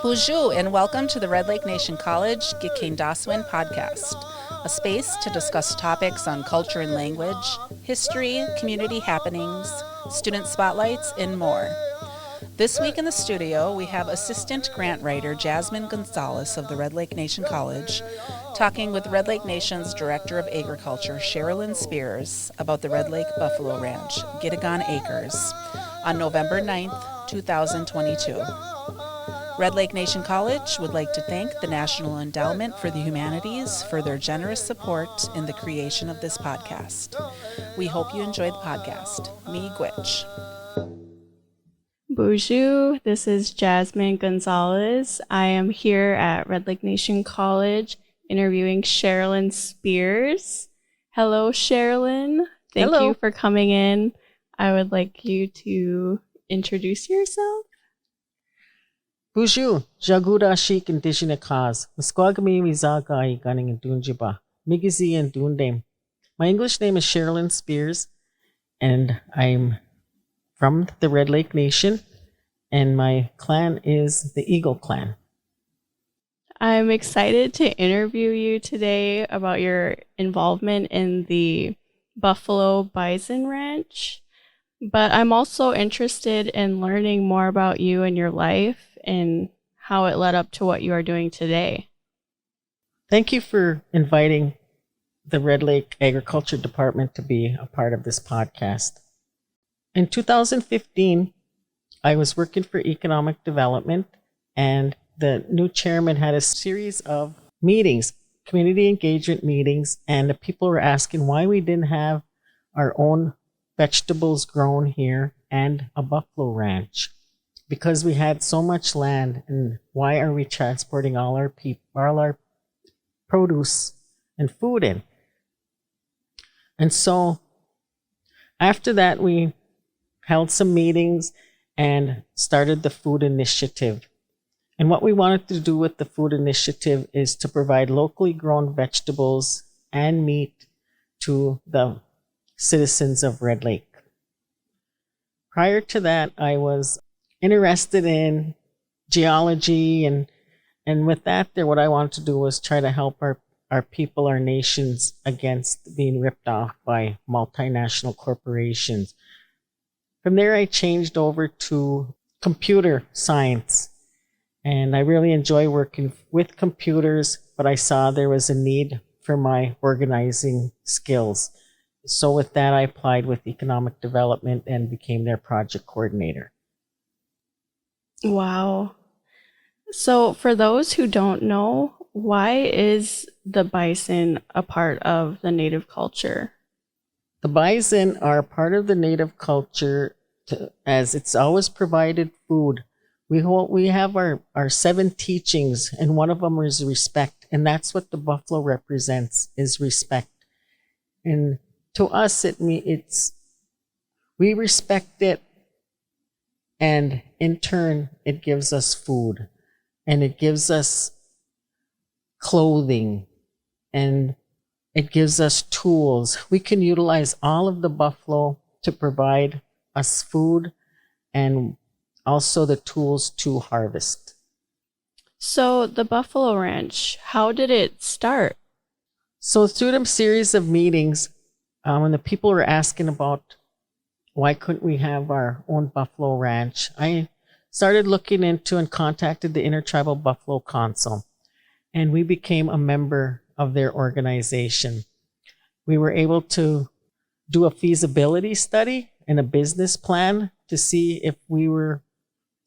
Bonjour and welcome to the Red Lake Nation College Gikendaasowin podcast, a space to discuss topics on culture and language, history, community happenings, student spotlights, and more. This week in the studio, we have assistant grant writer Jasmine Gonzalez of the Red Lake Nation College talking with Red Lake Nation's Director of Agriculture, Cherilyn Spears, about the Red Lake Buffalo Ranch, Gitagon Acres, on November 9th, 2022. Red Lake Nation College would like to thank the National Endowment for the Humanities for their generous support in the creation of this podcast. We hope you enjoy the podcast. Me Gwitch. Bonjour, this is Jasmine Gonzalez. I am here at Red Lake Nation College interviewing Cherilyn Spears. Hello, Cherilyn. Thank Hello. you for coming in. I would like you to introduce yourself. Bonjour, Jaguda Shik Indigenous Cause. Musquagami Mizaga I Gunning and Dunjiba. Migizi and Dundame. My English name is Cherilyn Spears, and I'm from the Red Lake Nation, and my clan is the Eagle Clan. I'm excited to interview you today about your involvement in the Buffalo Bison Ranch, but I'm also interested in learning more about you and your life and how it led up to what you are doing today. Thank you for inviting the Red Lake Agriculture Department to be a part of this podcast. In 2015, I was working for economic development, and the new chairman had a series of meetings, community engagement meetings, and the people were asking why we didn't have our own vegetables grown here and a buffalo ranch. Because we had so much land, and why are we transporting all our produce and food in? And so after that, we held some meetings and started the food initiative. And what we wanted to do with the food initiative is to provide locally grown vegetables and meat to the citizens of Red Lake. Prior to that, I was interested in geology, and with that there, what I wanted to do was try to help our people, our nations, against being ripped off by multinational corporations. From there, I changed over to computer science, and I really enjoy working with computers, but I saw there was a need for my organizing skills. So with that, I applied with economic development and became their project coordinator. Wow. So for those who don't know, why is the bison a part of the Native culture? The bison are part of the Native culture as it's always provided food. We have our 7 teachings, and one of them is respect, and that's what the buffalo represents, is respect. And to us, we respect it, and in turn, it gives us food, and it gives us clothing, and it gives us tools. We can utilize all of the buffalo to provide us food and also the tools to harvest. So the Buffalo Ranch, how did it start? So through the series of meetings, when the people were asking about why couldn't we have our own buffalo ranch, I started looking into and contacted the Intertribal Buffalo Council, and we became a member of their organization. We were able to do a feasibility study and a business plan to see if we were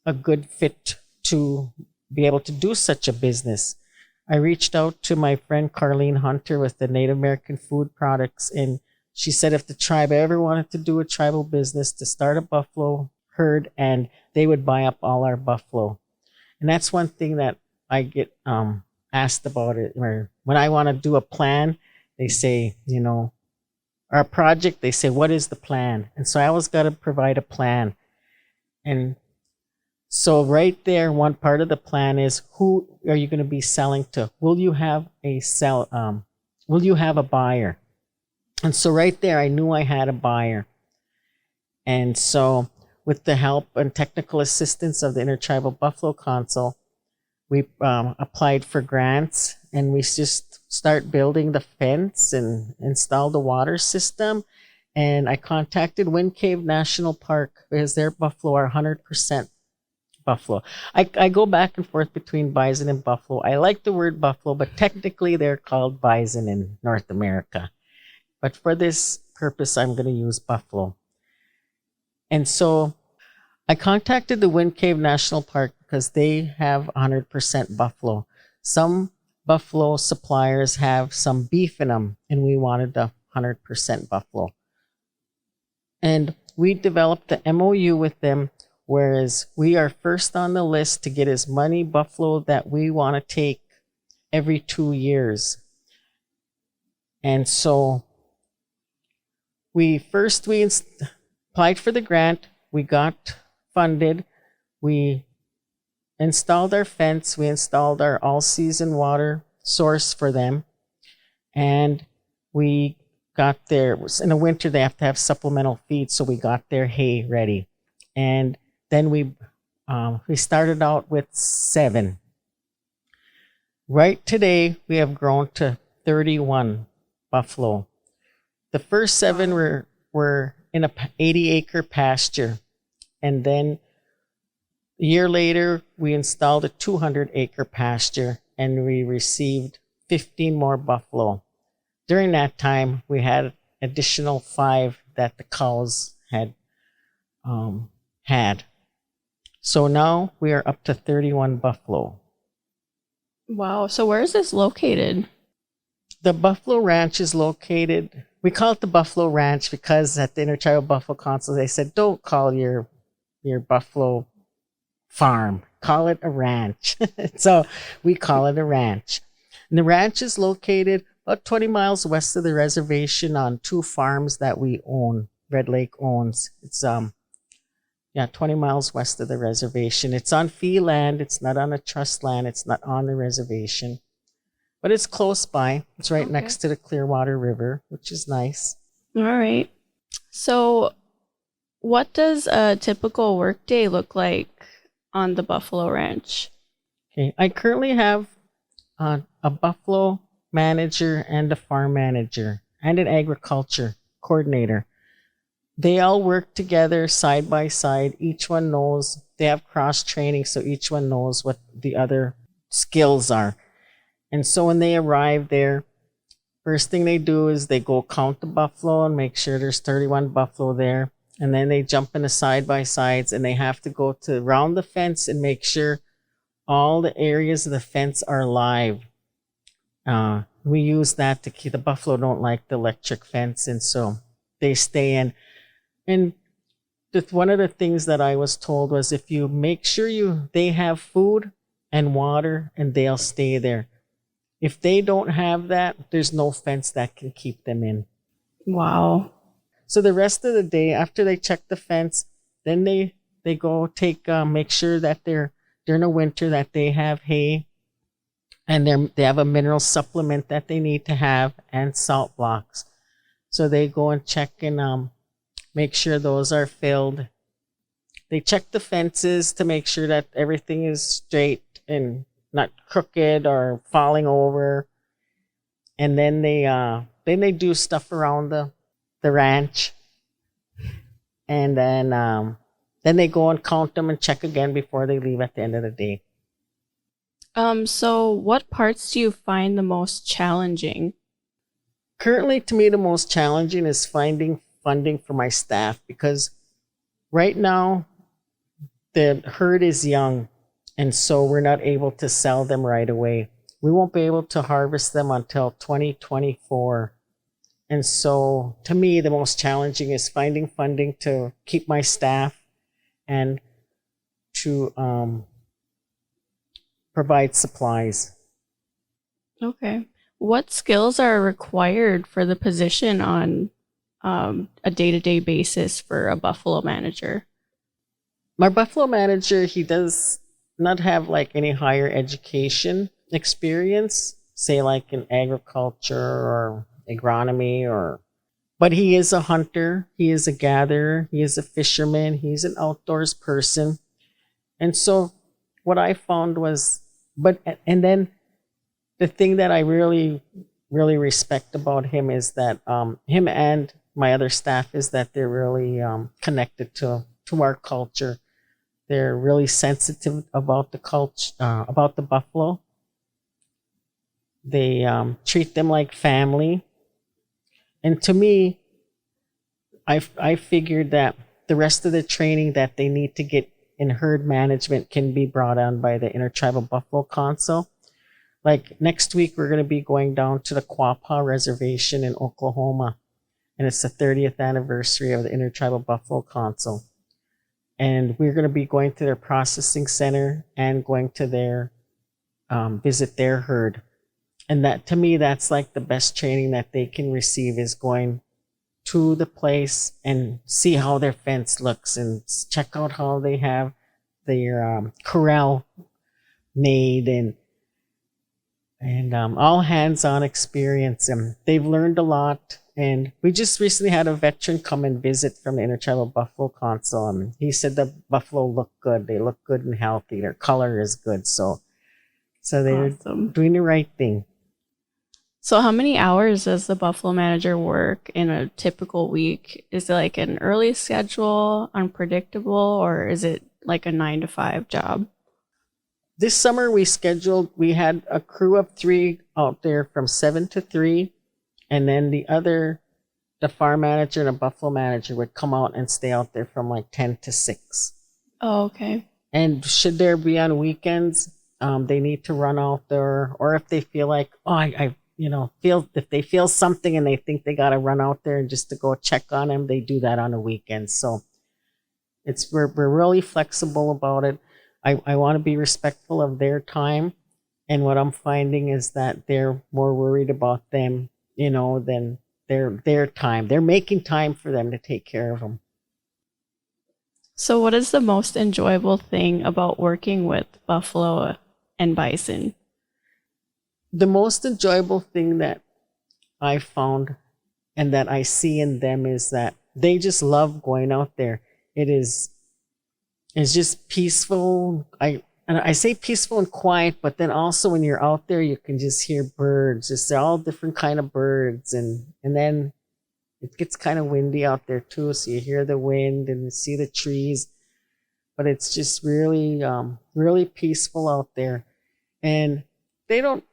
a good fit to be able to do such a business. I reached out to my friend Carlene Hunter with the Native American Food Products, and she said if the tribe ever wanted to do a tribal business, to start a buffalo herd, and they would buy up all our buffalo. And that's one thing that I get asked about it. Where when I want to do a plan, they say, our project, they say, what is the plan? And so I always got to provide a plan. And so right there, one part of the plan is, who are you going to be selling to? Will you have a buyer? And so right there, I knew I had a buyer. And so with the help and technical assistance of the Intertribal Buffalo Council, we applied for grants, and we just start building the fence and install the water system. And I contacted Wind Cave National Park because their buffalo are 100% buffalo. I go back and forth between bison and buffalo. I like the word buffalo, but technically they're called bison in North America. But for this purpose, I'm going to use buffalo. And so I contacted the Wind Cave National Park because they have 100% buffalo. Some buffalo suppliers have some beef in them, and we wanted the 100% buffalo. And we developed the MOU with them, whereas we are first on the list to get as many buffalo that we want to take every 2 years. And so we applied for the grant, we got funded, we installed our fence, we installed our all-season water source for them, and we got their, in the winter they have to have supplemental feed, so we got their hay ready. And then we started out with 7. Right today, we have grown to 31 buffalo. The first 7 were in a 80-acre pasture. And then a year later, we installed a 200-acre pasture, and we received 15 more buffalo. During that time, we had additional 5 that the cows had had. So now we are up to 31 buffalo. Wow. So where is this located? The Buffalo Ranch is located, we call it the Buffalo Ranch because at the Intertribal Buffalo Council, they said, don't call your buffalo farm, call it a ranch. So we call it a ranch. And the ranch is located about 20 miles west of the reservation on 2 farms that we own, Red Lake owns. It's 20 miles west of the reservation. It's on fee land. It's not on a trust land. It's not on the reservation. But it's close by. It's right next to the Clearwater River, which is nice. All right. So what does a typical workday look like on the Buffalo Ranch? Okay, I currently have a buffalo manager and a farm manager and an agriculture coordinator. They all work together side by side. Each one knows, they have cross training, so each one knows what the other skills are. And so when they arrive there, first thing they do is they go count the buffalo and make sure there's 31 buffalo there. And then they jump in the side by sides, and they have to go to around the fence and make sure all the areas of the fence are live. We use that to keep the buffalo don't like the electric fence, and so they stay in. And one of the things that I was told was if you make sure they have food and water, and they'll stay there. If they don't have that, there's no fence that can keep them in. Wow. So the rest of the day, after they check the fence, then they go make sure that during the winter that they have hay, and they have a mineral supplement that they need to have, and salt blocks. So they go and check and make sure those are filled. They check the fences to make sure that everything is straight and not crooked or falling over. And then they do stuff around the ranch. And then they go and count them and check again before they leave at the end of the day. So what parts do you find the most challenging? Currently, to me, the most challenging is finding funding for my staff, because right now the herd is young, and so we're not able to sell them right away. We won't be able to harvest them until 2024. And so to me, the most challenging is finding funding to keep my staff and to provide supplies. Okay. What skills are required for the position on a day-to-day basis for a buffalo manager? My buffalo manager, he does not have like any higher education experience, say like in agriculture or agronomy, but he is a hunter, he is a gatherer, he is a fisherman, he's an outdoors person. And so what I found was but and then the thing that I really respect about him is that him and my other staff is that they're really connected to our culture. They're really sensitive about the culture, about the buffalo. They treat them like family. And to me, I figured that the rest of the training that they need to get in herd management can be brought on by the Intertribal Buffalo Council. Like next week, we're going to be going down to the Quapaw Reservation in Oklahoma, and it's the 30th anniversary of the Intertribal Buffalo Council. And we're going to be going to their processing center and going to their visit their herd. And that, to me, that's like the best training that they can receive, is going to the place and see how their fence looks and check out how they have their corral made, and all hands-on experience. And they've learned a lot. And we just recently had a veteran come and visit from the Intertribal Buffalo Council. And he said the buffalo look good. They look good and healthy. Their color is good. So they're Awesome. doing the right thing. So how many hours does the buffalo manager work in a typical week? Is it like an early schedule, unpredictable, or is it like a 9-to-5 job? This summer we had a crew of 3 out there from 7 to 3. And then the farm manager and a buffalo manager would come out and stay out there from like 10 to 6. Oh, okay. And should there be on weekends, they need to run out there, or if they feel like, if they feel something and they think they got to run out there and just to go check on them, they do that on the weekends. So we're really flexible about it. I want to be respectful of their time. And what I'm finding is that they're more worried about them, than their time. They're making time for them to take care of them. So what is the most enjoyable thing about working with buffalo and bison? The most enjoyable thing that I found and that I see in them is that they just love going out there. It's just peaceful. I say peaceful and quiet, but then also when you're out there, you can just hear birds, just all different kind of birds. And then it gets kind of windy out there too. So you hear the wind and you see the trees, but it's just really, really peaceful out there. And they don't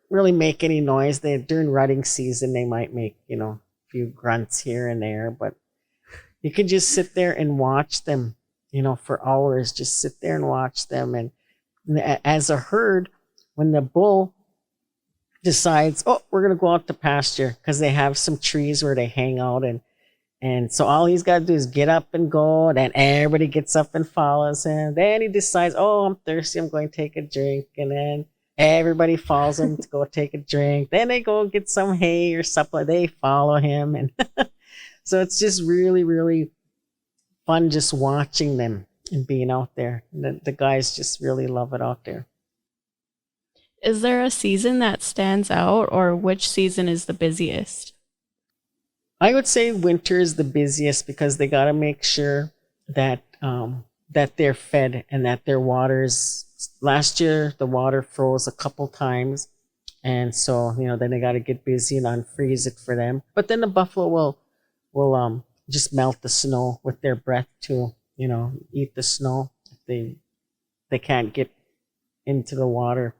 really make any noise. During rutting season, they might make, a few grunts here and there, but you can just sit there and watch them, for hours. Just sit there and watch them. And as a herd, when the bull decides, oh, we're going to go out to pasture, because they have some trees where they hang out, and so all he's got to do is get up and go, and then everybody gets up and follows him. Then he decides, oh, I'm thirsty, I'm going to take a drink, and then everybody follows him to go take a drink. Then they go get some hay or supper. They follow him, and so it's just really, really fun just watching them and being out there. The guys just really love it out there. Is there a season that stands out, or which season is the busiest? I would say winter is the busiest, because they got to make sure that that they're fed and that their waters. Last year the water froze a couple times, and so then they got to get busy and unfreeze it for them. But then the buffalo will just melt the snow with their breath to eat the snow if they can't get into the water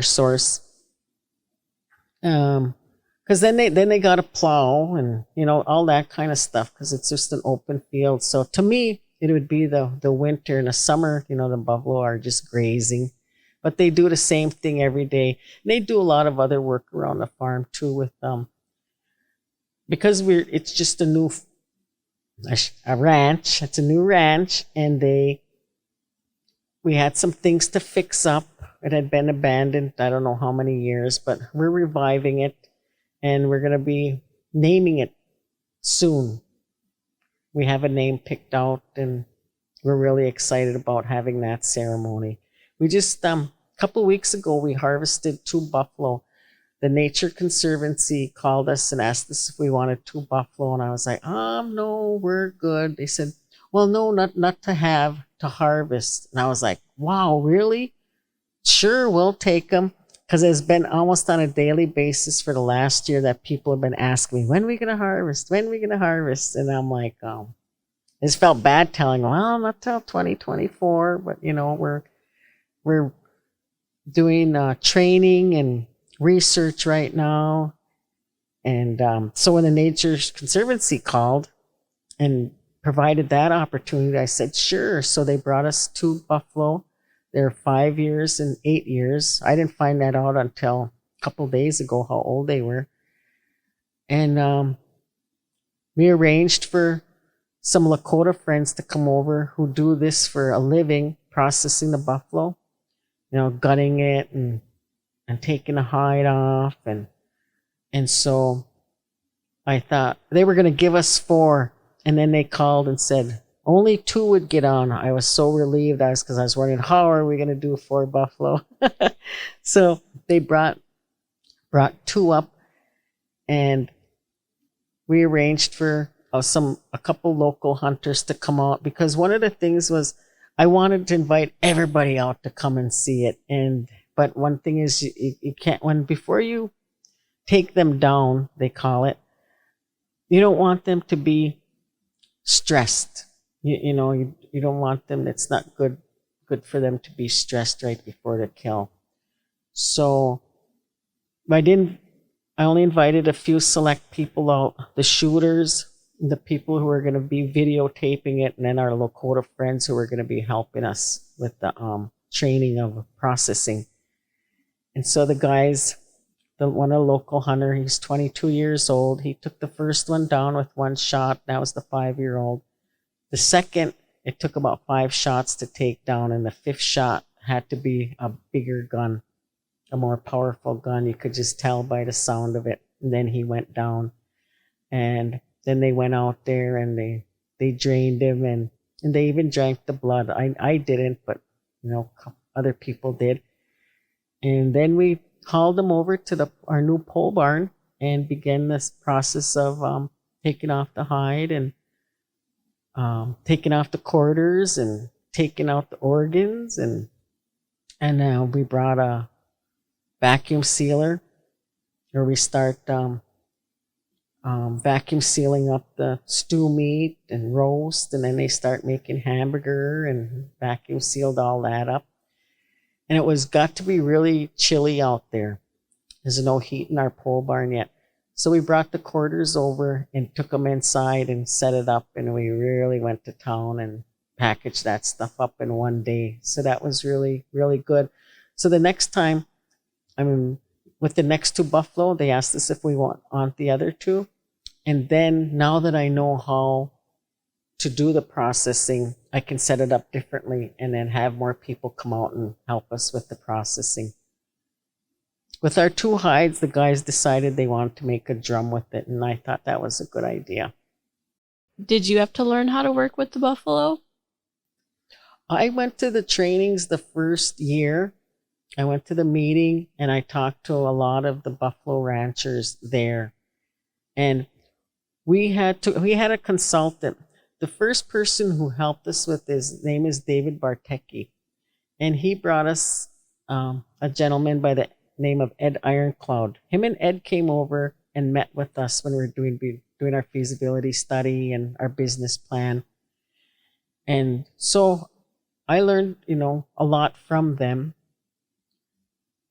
source. Because then they got to plow and all that kind of stuff, because it's just an open field. So to me, it would be the winter. In the summer, the buffalo are just grazing, but they do the same thing every day. And they do a lot of other work around the farm too with because it's just a ranch. It's a new ranch, and we had some things to fix up. It had been abandoned, I don't know how many years, but we're reviving it, and we're going to be naming it soon. We have a name picked out, and we're really excited about having that ceremony. We just, a couple weeks ago, we harvested 2 buffalo. The Nature Conservancy called us and asked us if we wanted 2 buffalo, and I was like, no, we're good. They said, well, no, not to have, to harvest. And I was like, wow, really? Sure, we'll take them. Because it's been almost on a daily basis for the last year that people have been asking me, when are we going to harvest? When are we going to harvest? And I'm like, I just felt bad telling them, well, not till 2024, but we're doing training and research right now. And so when the Nature Conservancy called and provided that opportunity, I said, sure. So they brought us 2 buffalo. They're 5 years and 8 years. I didn't find that out until a couple days ago, how old they were. And we arranged for some Lakota friends to come over who do this for a living, processing the buffalo, gutting it and taking the hide off. And so I thought they were going to give us 4. And then they called and said, only 2 would get on. I was so relieved. Because I was wondering, how are we going to do 4 buffalo? So they brought 2 up, and we arranged for a couple local hunters to come out, because one of the things was I wanted to invite everybody out to come and see it. But one thing is you can't, before you take them down, they call it, you don't want them to be stressed. You don't want them. It's not good for them to be stressed right before the kill. So I only invited a few select people out, the shooters, the people who are going to be videotaping it, and then our Lakota friends who are going to be helping us with the training of processing. And so the guys, one of the local hunter, he's 22 years old. He took the first one down with 1 shot. That was the 5-year-old. The second, it took about 5 shots to take down, and the 5th shot had to be a bigger gun, a more powerful gun. You could just tell by the sound of it. And then he went down, and then they went out there and they drained him, and they even drank the blood. I didn't, but other people did. And then we hauled him over to our new pole barn and began this process of taking off the hide and taking off the quarters and taking out the organs, and we brought a vacuum sealer where we start vacuum sealing up the stew meat and roast, and then they start making hamburger and vacuum sealed all that up. And it got to be really chilly out there. There's no heat in our pole barn yet. So we brought the quarters over and took them inside and set it up, and we really went to town and packaged that stuff up in one day. So that was really, really good. So the next time, with the next 2 buffalo, they asked us if we want the other 2. And then now that I know how to do the processing, I can set it up differently and then have more people come out and help us with the processing. With our 2 hides, the guys decided they wanted to make a drum with it, and I thought that was a good idea. Did you have to learn how to work with the buffalo? I went to the trainings the first year. I went to the meeting, and I talked to a lot of the buffalo ranchers there. And we had a consultant. The first person who helped us with his name is David Bartecki, and he brought us a gentleman by the name of Ed Ironcloud. Him and Ed came over and met with us when we were doing our feasibility study and our business plan. And so I learned, a lot from them.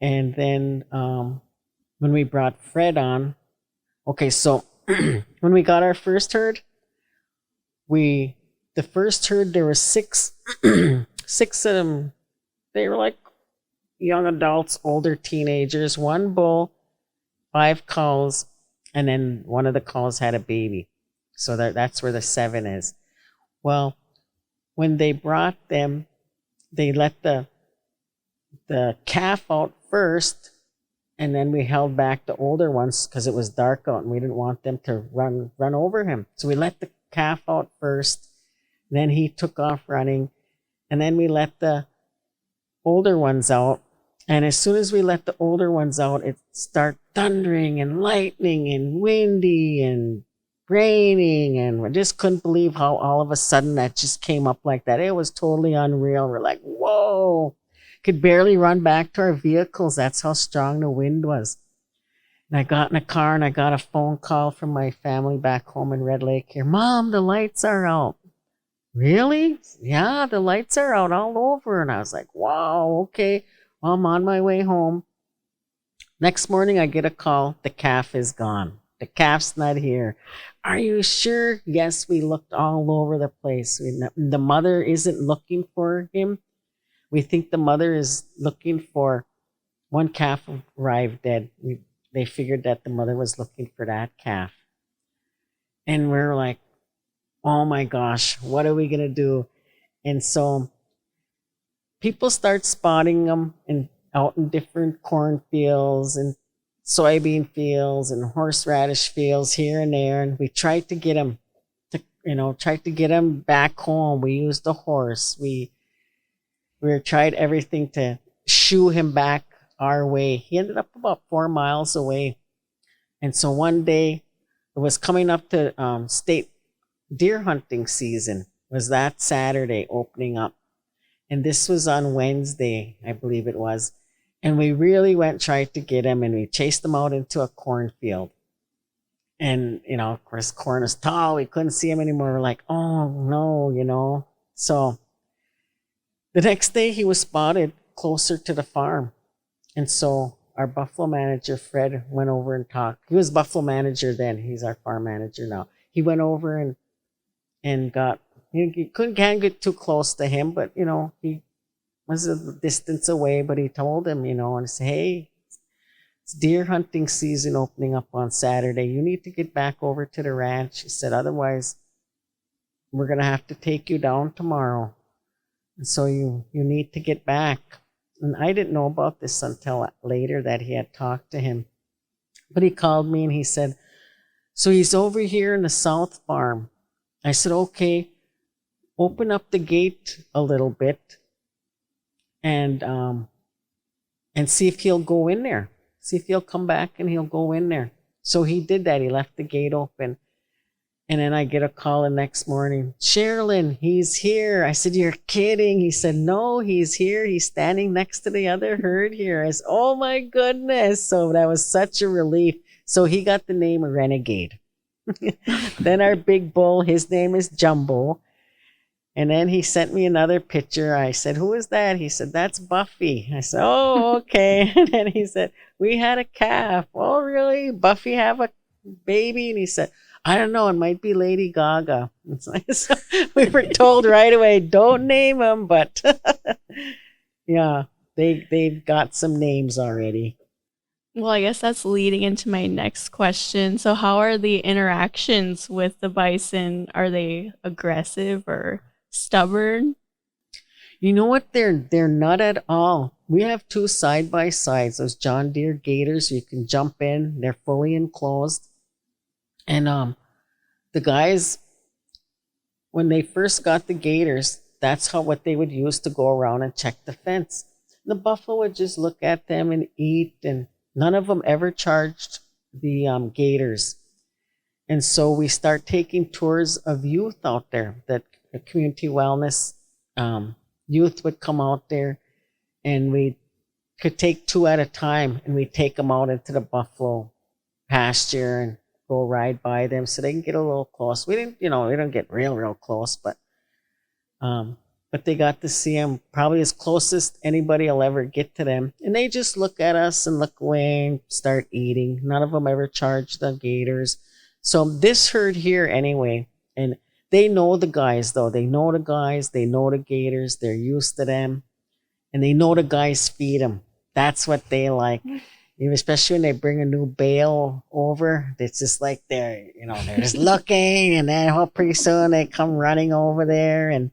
And then when we brought Fred on, okay, so when we got our first herd, the first herd, there were 6 of them. They were like young adults, older teenagers, 1 bull, 5 cows, and then one of the cows had a baby. So that's where the 7 is. Well, when they brought them, they let the calf out first, and then we held back the older ones because it was dark out and we didn't want them to run over him. So we let the calf out first, then he took off running, and then we let the older ones out. And as soon as we let the older ones out, it started thundering and lightning and windy and raining, and we just couldn't believe how all of a sudden that just came up like that. It was totally unreal. We're like, whoa, could barely run back to our vehicles. That's how strong the wind was. And I got in a car and I got a phone call from my family back home in Red Lake here. Mom, the lights are out. Really? Yeah, the lights are out all over. And I was like, wow, okay. Well, I'm on my way home. Next morning, I get a call. The calf is gone. The calf's not here. Are you sure? Yes, we looked all over the place. The mother isn't looking for him. We think the mother is looking for one calf arrived dead. They figured that the mother was looking for that calf. And we're like, oh my gosh, what are we going to do? And so people start spotting them out in different cornfields and soybean fields and horseradish fields here and there. And we tried to get them back home. We used a horse. We tried everything to shoo him back our way. He ended up about 4 miles away. And so one day, it was coming up to state deer hunting season. It was that Saturday opening up. And this was on Wednesday, I believe it was. And we really tried to get him, and we chased him out into a cornfield. And, of course, corn is tall. We couldn't see him anymore. We're like, oh, no, So the next day he was spotted closer to the farm. And so our buffalo manager, Fred, went over and talked. He was buffalo manager then. He's our farm manager now. He went over and can't get too close to him, but, he was a distance away, but he told him, and said, hey, it's deer hunting season opening up on Saturday. You need to get back over to the ranch. He said, otherwise, we're going to have to take you down tomorrow. And so you need to get back. And I didn't know about this until later that he had talked to him. But he called me and he said, so he's over here in the South Farm. I said, okay, open up the gate a little bit and see if he'll go in there. See if he'll come back and he'll go in there. So he did that. He left the gate open. And then I get a call the next morning. Cherilyn, he's here. I said, you're kidding. He said, no, he's here. He's standing next to the other herd here. I said, oh my goodness. So that was such a relief. So he got the name Renegade. Then our big bull, his name is Jumbo. And then he sent me another picture. I said, who is that? He said, that's Buffy. I said, oh, okay. And then he said, we had a calf. Oh, really? Buffy have a baby? And he said, I don't know. It might be Lady Gaga. So we were told right away, don't name him. But yeah, they've got some names already. Well, I guess that's leading into my next question. So how are the interactions with the bison? Are they aggressive or stubborn? You know what? They're not at all. We have 2 side-by-sides, those John Deere Gators. You can jump in. They're fully enclosed. And the guys, when they first got the Gators, that's what they would use to go around and check the fence. The buffalo would just look at them and eat, and none of them ever charged the Gators. And so we start taking tours of youth out there. That community wellness youth would come out there, and we could take 2 at a time, and we take them out into the buffalo pasture and go ride by them so they can get a little close. We don't get real close, but they got to see them probably as close as anybody will ever get to them. And they just look at us and look away and start eating. None of them ever charged the Gators. So this herd here anyway, and they know the guys though. They know the guys, they know the Gators, they're used to them, and they know the guys feed them. That's what they like. Especially when they bring a new bale over, it's just like they're just looking, and then pretty soon they come running over there and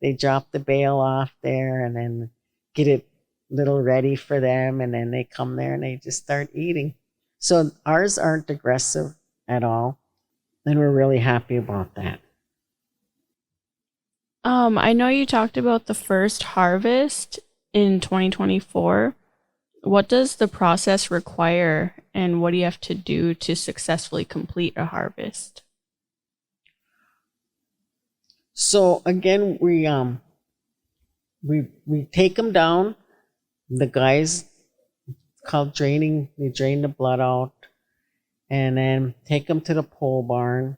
they drop the bale off there and then get it little ready for them, and then they come there and they just start eating. So ours aren't aggressive at all, and we're really happy about that. I know you talked about the first harvest in 2024. What does the process require, and what do you have to do to successfully complete a harvest? So again, we take them down. The guys called draining. They drain the blood out, and then take them to the pole barn.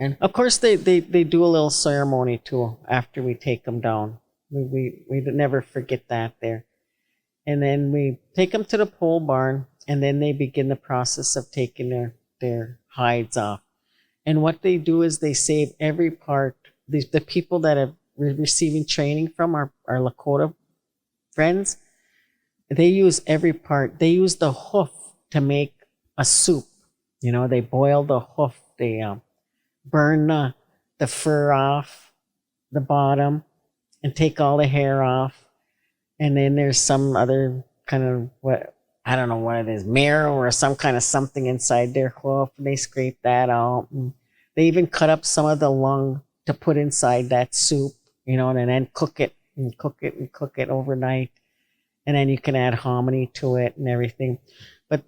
And of course, they do a little ceremony too after we take them down. We never forget that there. And then we take them to the pole barn, and then they begin the process of taking their hides off. And what they do is they save every part. The people that are receiving training from our Lakota friends, they use every part. They use the hoof to make a soup. They boil the hoof. They burn the fur off the bottom and take all the hair off. And then there's some other kind of, I don't know what it is, marrow or some kind of something inside their hoof. And they scrape that out. And they even cut up some of the lung to put inside that soup, and then cook it and cook it and cook it overnight. And then you can add hominy to it and everything. But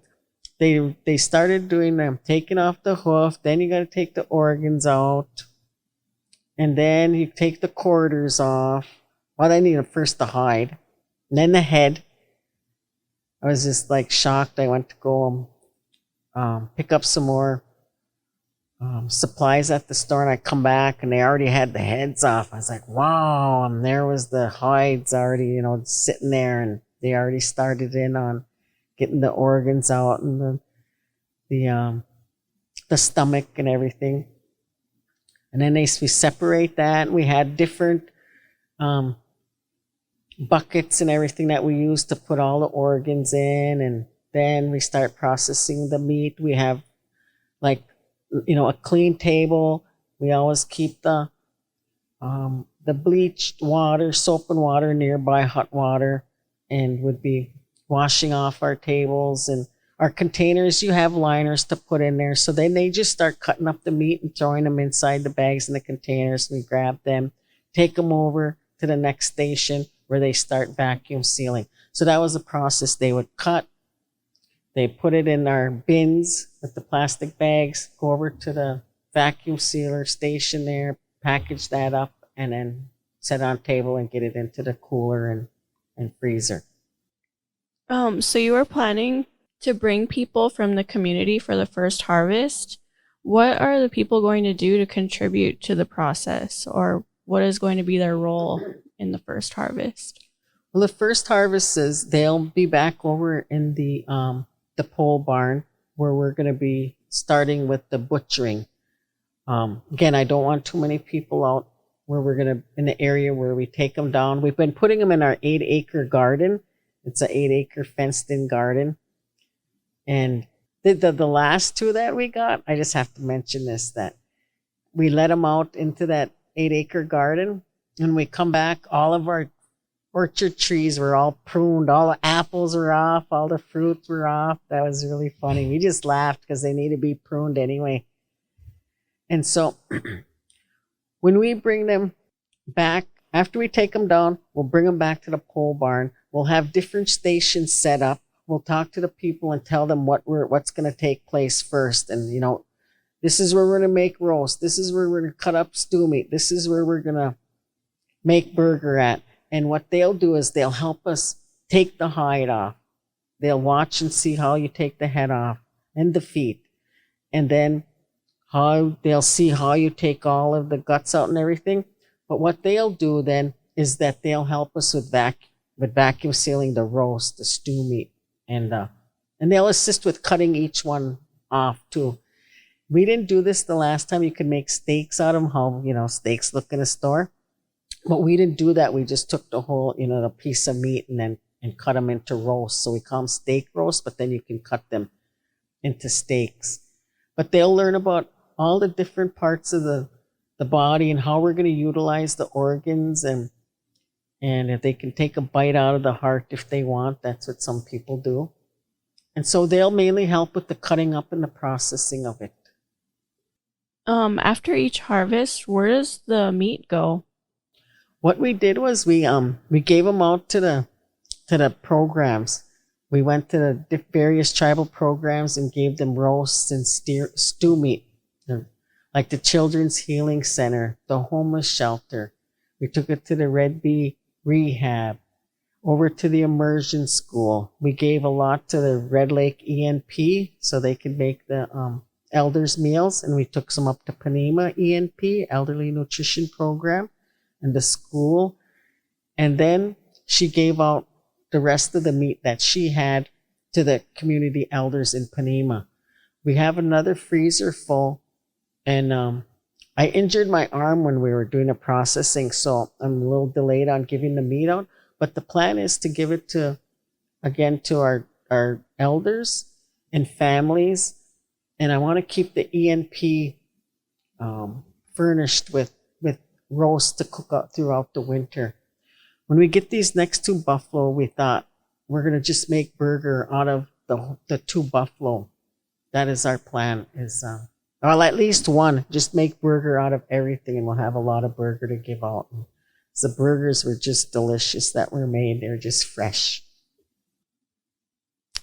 they started doing them, taking off the hoof. Then you got to take the organs out. And then you take the quarters off. Well, they need first the hide. And then the head. I was just like shocked. I went to go pick up some more supplies at the store, and I come back and they already had the heads off. I was like, wow. And there was the hides already, sitting there, and they already started in on getting the organs out and the stomach and everything. And then we separate that. We had different buckets and everything that we use to put all the organs in, and then we start processing the meat. We have a clean table. We always keep the bleached water, soap and water nearby, hot water, and would be washing off our tables and our containers. You have liners to put in there. So then they just start cutting up the meat and throwing them inside the bags and the containers. We grab them, take them over to the next station where they start vacuum sealing. So that was the process. They would cut, they put it in our bins with the plastic bags, go over to the vacuum sealer station there, package that up, and then set it on table and get it into the cooler and freezer. So you were planning to bring people from the community for the first harvest. What are the people going to do to contribute to the process, or what is going to be their role in the first harvest? Well, the first harvest is they'll be back over in the pole barn where we're going to be starting with the butchering. Again, I don't want too many people out where we're going to, in the area where we take them down. We've been putting them in our 8-acre garden. It's an 8-acre fenced-in garden. And the last two that we got, I just have to mention this, that we let them out into that 8-acre garden. And we come back, all of our orchard trees were all pruned. All the apples were off. All the fruits were off. That was really funny. We just laughed because they need to be pruned anyway. And so when we bring them back, after we take them down, we'll bring them back to the pole barn. We'll have different stations set up. We'll talk to the people and tell them what's going to take place first. And, this is where we're going to make roast. This is where we're going to cut up stew meat. This is where we're going to make burger at. And what they'll do is they'll help us take the hide off. They'll watch and see how you take the head off and the feet. And then they'll see how you take all of the guts out and everything. But what they'll do then is that they'll help us with vacuum sealing the roast, the stew meat. And they'll assist with cutting each one off too. We didn't do this the last time. You could make steaks out of them, how, steaks look in a store. But we didn't do that. We just took the whole, the piece of meat and cut them into roast. So we call them steak roast, but then you can cut them into steaks. But they'll learn about all the different parts of the body and how we're going to utilize the organs, and if they can take a bite out of the heart if they want. That's what some people do. And so they'll mainly help with the cutting up and the processing of it. After each harvest, where does the meat go? What we did was we gave them out to the programs. We went to the various tribal programs and gave them roasts and stew meat. A like the Children's Healing Center, the homeless shelter. We took it to the Red Bee Rehab, over to the immersion school. We gave a lot to the Red Lake ENP so they could make the elders meals, and we took some up to Panema ENP, Elderly Nutrition Program, and the school. And then she gave out the rest of the meat that she had to the community elders in Panema. We have another freezer full, and I injured my arm when we were doing the processing, so I'm a little delayed on giving the meat out. But the plan is to give it to our elders and families. And I want to keep the ENP furnished with roast to cook out throughout the winter. When we get these next 2 buffalo, we thought we're going to just make burger out of the 2 buffalo. That is our plan, well, at least one. Just make burger out of everything, and we'll have a lot of burger to give out. The burgers were just delicious that were made. They're just fresh.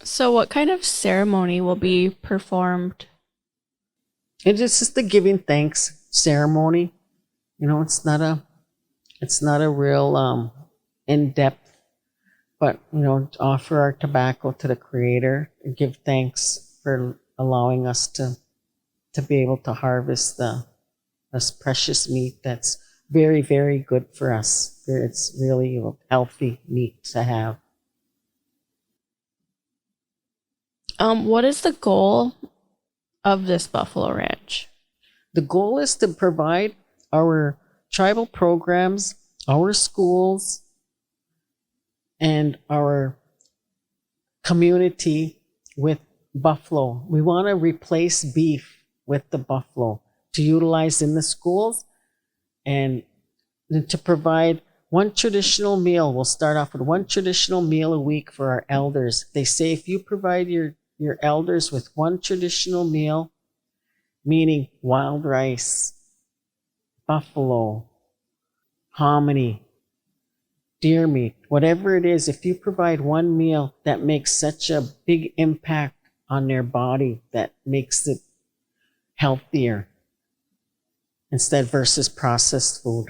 So what kind of ceremony will be performed? It's just the giving thanks ceremony. You know, it's not a real in-depth, but offer our tobacco to the Creator and give thanks for allowing us to be able to harvest this precious meat that's very, very good for us. It's really healthy meat to have. What is the goal of this buffalo ranch? The goal is to provide our tribal programs, our schools, and our community with buffalo. We want to replace beef with the buffalo to utilize in the schools, and to provide one traditional meal. We'll start off with one traditional meal a week for our elders. They say if you provide your elders with one traditional meal, meaning wild rice, buffalo, hominy, deer meat, whatever it is, if you provide one meal that makes such a big impact on their body, that makes it healthier instead versus processed food.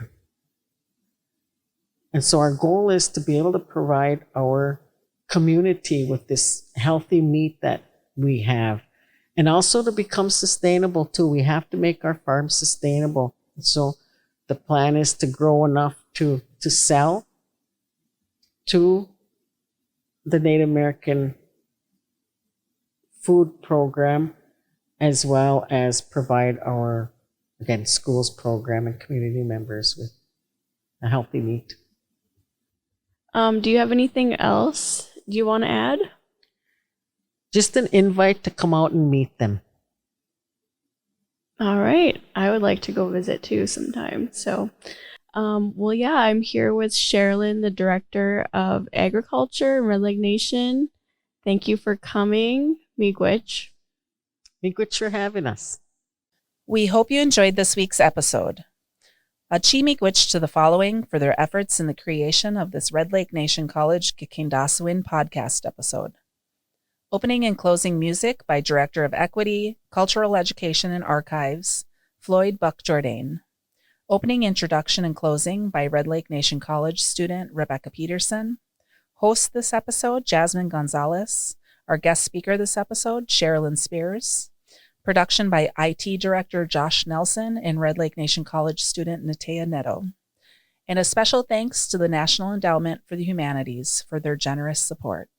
And so our goal is to be able to provide our community with this healthy meat that we have, and also to become sustainable too. We have to make our farm sustainable. So the plan is to grow enough to sell to the Native American food program, as well as provide our, again, schools program and community members with a healthy meat. Do you have anything else you want to add? Just an invite to come out and meet them. All right. I would like to go visit too sometime. So, well, yeah, I'm here with Cherilyn, the Director of Agriculture in Red Lake Nation. Thank you for coming. Miigwech. Miigwech for having us. We hope you enjoyed this week's episode. A chi miigwech to the following for their efforts in the creation of this Red Lake Nation College Gikendaasowin podcast episode. Opening and closing music by Director of Equity, Cultural Education and Archives, Floyd Buck Jourdain. Opening introduction and closing by Red Lake Nation College student Rebecca Peterson. Host this episode, Jasmine Gonzalez. Our guest speaker this episode, Cherilyn Spears. Production by IT Director Josh Nelson and Red Lake Nation College student Natea Neto. And a special thanks to the National Endowment for the Humanities for their generous support.